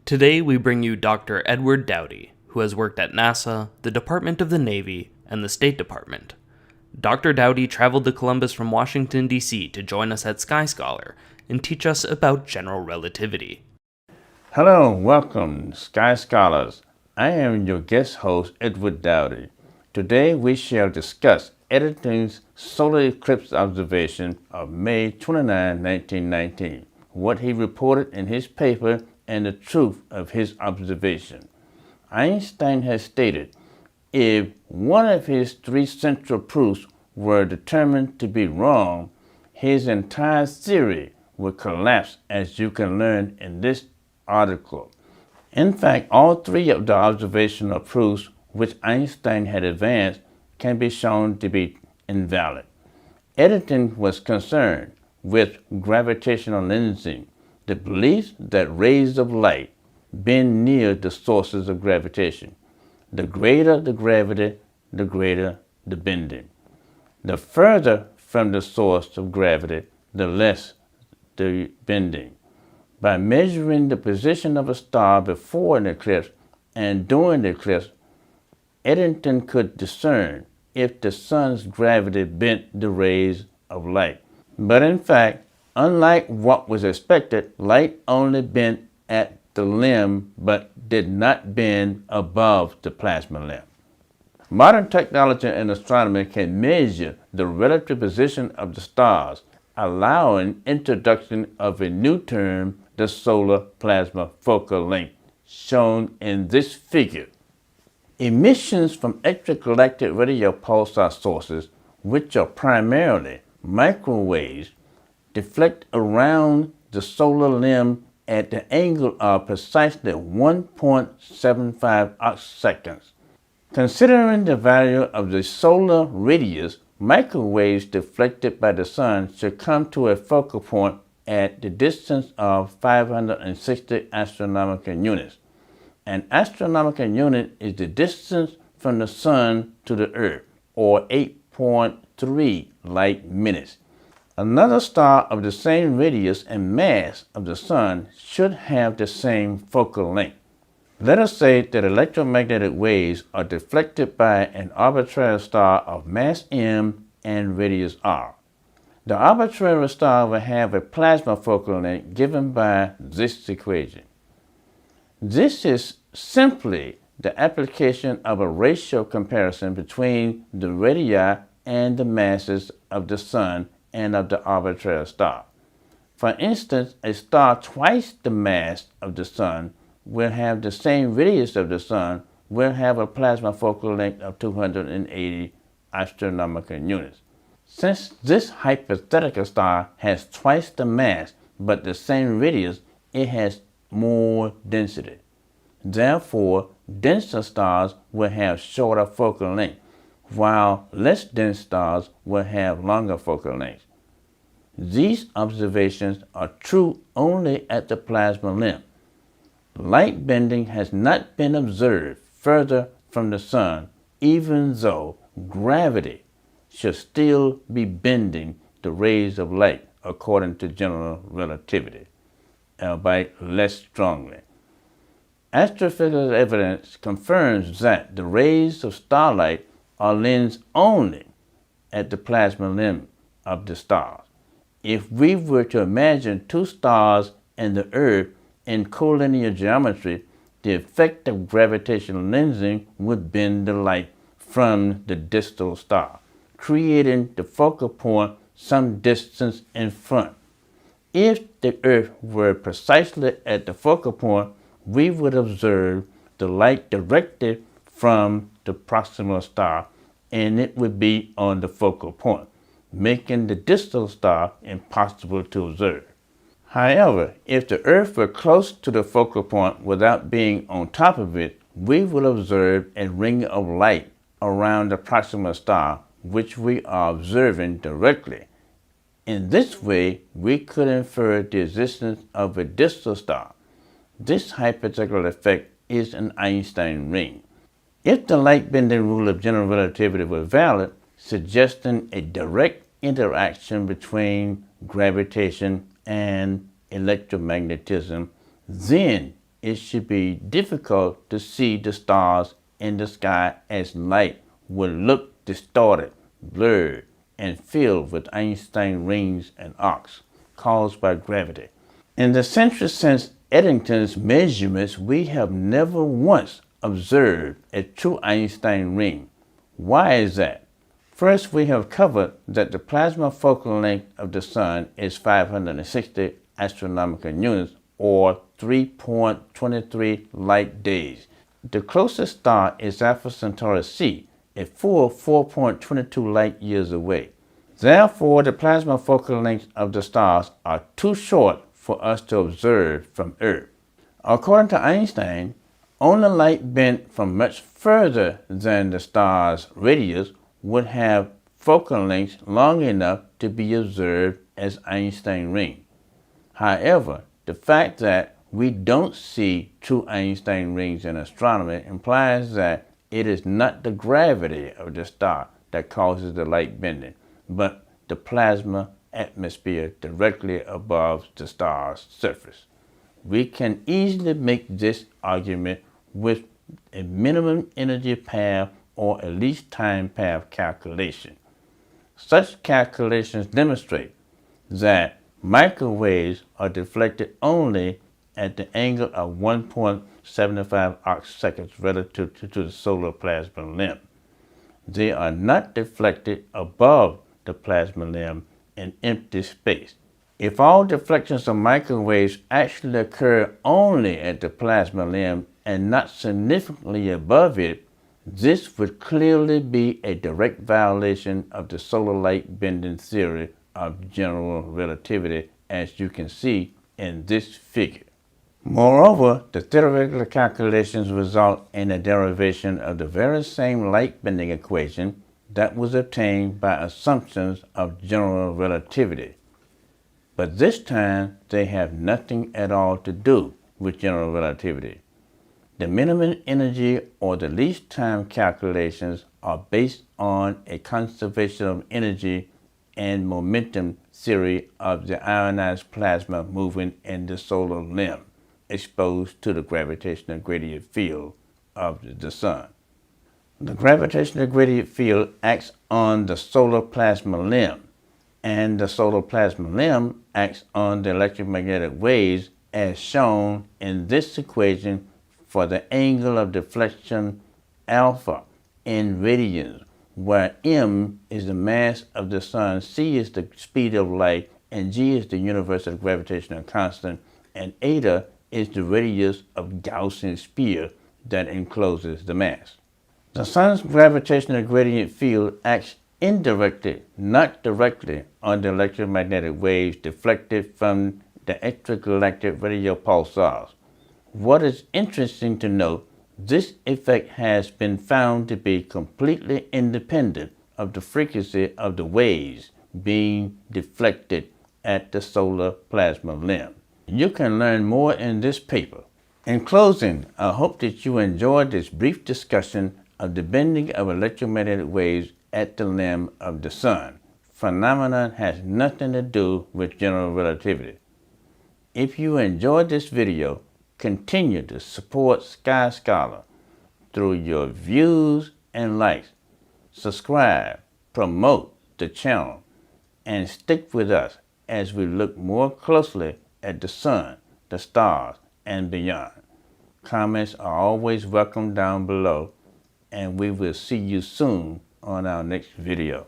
Today we bring you Dr. Edward Dowdye, who has worked at NASA, the Department of the Navy, and the State Department. Dr. Dowdye traveled to Columbus from Washington, D.C. to join us at Sky Scholar and teach us about general relativity. Hello, welcome, Sky Scholars. I am your guest host, Edward Dowdye. Today we shall discuss Eddington's solar eclipse observation of May 29, 1919, what he reported in his paper, and the truth of his observation. Einstein has stated, if one of his three central proofs were determined to be wrong, his entire theory would collapse, as you can learn in this article. In fact, all three of the observational proofs which Einstein had advanced can be shown to be invalid. Eddington was concerned with gravitational lensing, the belief that rays of light bend near the sources of gravitation. The greater the gravity, the greater the bending. The further from the source of gravity, the less the bending. By measuring the position of a star before an eclipse and during the eclipse, Eddington could discern if the sun's gravity bent the rays of light. But in fact, unlike what was expected, light only bent at the limb but did not bend above the plasma limb. Modern technology in astronomy can measure the relative position of the stars, allowing introduction of a new term, the solar plasma focal length, shown in this figure. Emissions from extragalactic radio pulsar sources, which are primarily microwaves, deflect around the solar limb at the angle of precisely 1.75 arcseconds. Considering the value of the solar radius, microwaves deflected by the sun should come to a focal point at the distance of 560 astronomical units. An astronomical unit is the distance from the sun to the earth, or 8.3 light minutes. Another star of the same radius and mass of the sun should have the same focal length. Let us say that electromagnetic waves are deflected by an arbitrary star of mass m and radius r. The arbitrary star will have a plasma focal length given by this equation. This is simply the application of a ratio comparison between the radii and the masses of the sun and of the arbitrary star. For instance, a star twice the mass of the sun will have the same radius of the sun, will have a plasma focal length of 280 astronomical units. Since this hypothetical star has twice the mass but the same radius, it has more density. Therefore, denser stars will have shorter focal length, while less dense stars will have longer focal lengths. These observations are true only at the plasma limb. Light bending has not been observed further from the sun, even though gravity should still be bending the rays of light according to general relativity, albeit less strongly. Astrophysical evidence confirms that the rays of starlight are lensed only at the plasma limb of the stars. If we were to imagine two stars and the Earth in collinear geometry, the effect of gravitational lensing would bend the light from the distal star, creating the focal point some distance in front. If the Earth were precisely at the focal point, we would observe the light directed from the proximal star, and it would be on the focal point, making the distal star impossible to observe. However, if the Earth were close to the focal point without being on top of it, we would observe a ring of light around the proximal star, which we are observing directly. In this way, we could infer the existence of a distal star. This hypothetical effect is an Einstein ring. If the light-bending rule of general relativity were valid, suggesting a direct interaction between gravitation and electromagnetism, then it should be difficult to see the stars in the sky, as light would look distorted, blurred, and filled with Einstein rings and arcs caused by gravity. In the century since Eddington's measurements, we have never once observed a true Einstein ring. Why is that? First, we have covered that the plasma focal length of the Sun is 560 astronomical units, or 3.23 light days. The closest star is Alpha Centauri C, a full 4.22 light years away. Therefore, the plasma focal lengths of the stars are too short for us to observe from Earth. According to Einstein, only light bent from much further than the star's radius would have focal lengths long enough to be observed as Einstein rings. However, the fact that we don't see true Einstein rings in astronomy implies that it is not the gravity of the star that causes the light bending, but the plasma atmosphere directly above the star's surface. We can easily make this argument with a minimum energy path or a least time path calculation. Such calculations demonstrate that microwaves are deflected only at the angle of 1.75 arcseconds relative to the solar plasma limb. They are not deflected above the plasma limb in empty space. If all deflections of microwaves actually occur only at the plasma limb and not significantly above it, this would clearly be a direct violation of the solar light bending theory of general relativity, as you can see in this figure. Moreover, the theoretical calculations result in a derivation of the very same light bending equation that was obtained by assumptions of general relativity. But this time, they have nothing at all to do with general relativity. The minimum energy or the least time calculations are based on a conservation of energy and momentum theory of the ionized plasma moving in the solar limb, exposed to the gravitational gradient field of the Sun. The gravitational gradient field acts on the solar plasma limb, and the solar plasma limb acts on the electromagnetic waves as shown in this equation for the angle of deflection alpha in radians, where m is the mass of the Sun, c is the speed of light, and g is the universal gravitational constant, and eta is the radius of Gaussian sphere that encloses the mass. The Sun's gravitational gradient field acts indirectly, not directly, on the electromagnetic waves deflected from the extragalactic radio pulsars. What is interesting to note, this effect has been found to be completely independent of the frequency of the waves being deflected at the solar plasma limb. You can learn more in this paper. In closing, I hope that you enjoyed this brief discussion of the bending of electromagnetic waves at the limb of the Sun. Phenomenon has nothing to do with general relativity. If you enjoyed this video, continue to support Sky Scholar through your views and likes. Subscribe, promote the channel, and stick with us as we look more closely at the Sun, the stars, and beyond. Comments are always welcome down below, and we will see you soon on our next video.